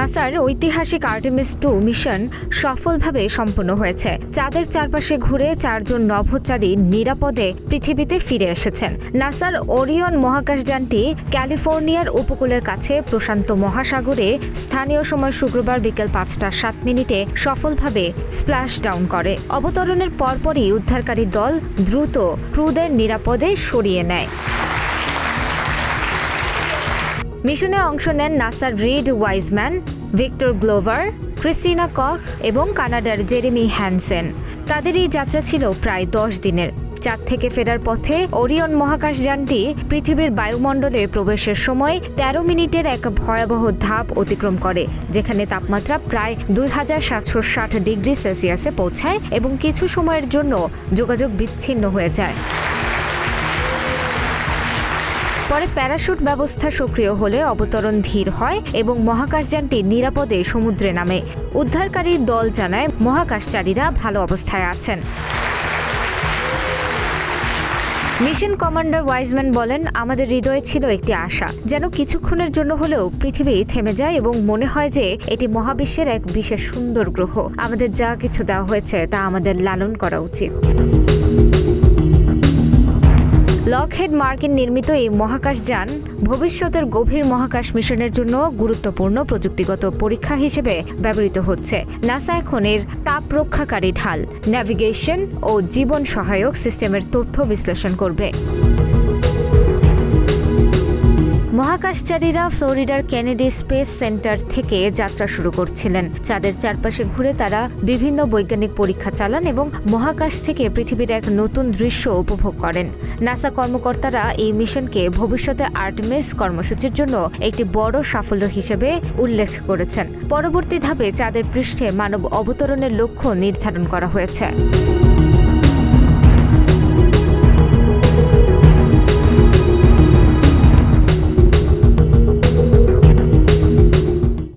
নাসার ঐতিহাসিক Artemis 2 mission সফলভাবে সম্পন্ন হয়েছে। চাঁদের চারপাশে ঘুরে 4 জন নভোচারী নিরাপদে পৃথিবীতে ফিরে এসেছেন। নাসার ওরিয়ন মহাকাশযানটি ক্যালিফোর্নিয়ার উপকূলের কাছে প্রশান্ত মহাসাগরে স্থানীয় সময় শুক্রবার বিকেল 5:07 সফলভাবে স্প্ল্যাশ ডাউন করে। অবতরণের পরপরই উদ্ধারকারী দল দ্রুত ক্রুদের নিরাপদে সরিয়ে নেয়। মিশনে অংশ নেন নাসার Reid Wiseman, Victor Glover, Christina Koch এবং কানাডার জেরেমি হ্যানসেন। তাদের এই যাত্রা ছিল প্রায় 10 দিনের। চাঁদ থেকে ফেরার পথে ওরিয়ন মহাকাশযানটি পৃথিবীর বায়ুমণ্ডলে প্রবেশের সময় 13 মিনিটের এক ভয়াবহ ধাপ অতিক্রম করে, যেখানে তাপমাত্রা প্রায় 2760 ডিগ্রি সেলসিয়াসে পৌঁছায় এবং কিছু সময়ের জন্য যোগাযোগ বিচ্ছিন্ন হয়ে যায়। পরে প্যারাশুট ব্যবস্থা সক্রিয় হলে অবতরণ ধীর হয় এবং মহাকাশযানটি নিরাপদে সমুদ্রে নামে। উদ্ধারকারী দল জানায় মহাকাশচারীরা ভালো অবস্থায় আছেন। মিশন কমান্ডার ওয়াইজম্যান বলেন, আমাদের হৃদয়ে ছিল একটি আশা, যেন কিছুক্ষণের জন্য হলেও পৃথিবী থেমে যায় এবং মনে হয় যে এটি মহাবিশ্বের এক বিশেষ সুন্দর গ্রহ। আমাদের যা কিছু দেওয়া হয়েছে তা আমাদের লালন করা উচিত। লকহেড মার্কিন নির্মিত এই মহাকাশযান ভবিষ্যতের গভীর মহাকাশ মিশনের জন্য গুরুত্বপূর্ণ প্রযুক্তিগত পরীক্ষা হিসেবে ব্যবহৃত হচ্ছে। নাসা এখন এর তাপ রক্ষাকারী ঢাল, ন্যাভিগেশন ও জীবন সহায়ক সিস্টেমের তথ্য বিশ্লেষণ করবে। মহাকাশচারীরা ফ্লোরিডার কেনেডি স্পেস সেন্টার থেকে যাত্রা শুরু করছিলেন। চাঁদের চারপাশে ঘুরে তারা বিভিন্ন বৈজ্ঞানিক পরীক্ষা চালান এবং মহাকাশ থেকে পৃথিবীর এক নতুন দৃশ্য উপভোগ করেন। নাসা কর্মকর্তারা এই মিশনকে ভবিষ্যতে আর্টেমিস কর্মসূচির জন্য একটি বড় সাফল্য হিসেবে উল্লেখ করেছেন। পরবর্তী ধাপে চাঁদের পৃষ্ঠে মানব অবতরণের লক্ষ্য নির্ধারণ করা হয়েছে।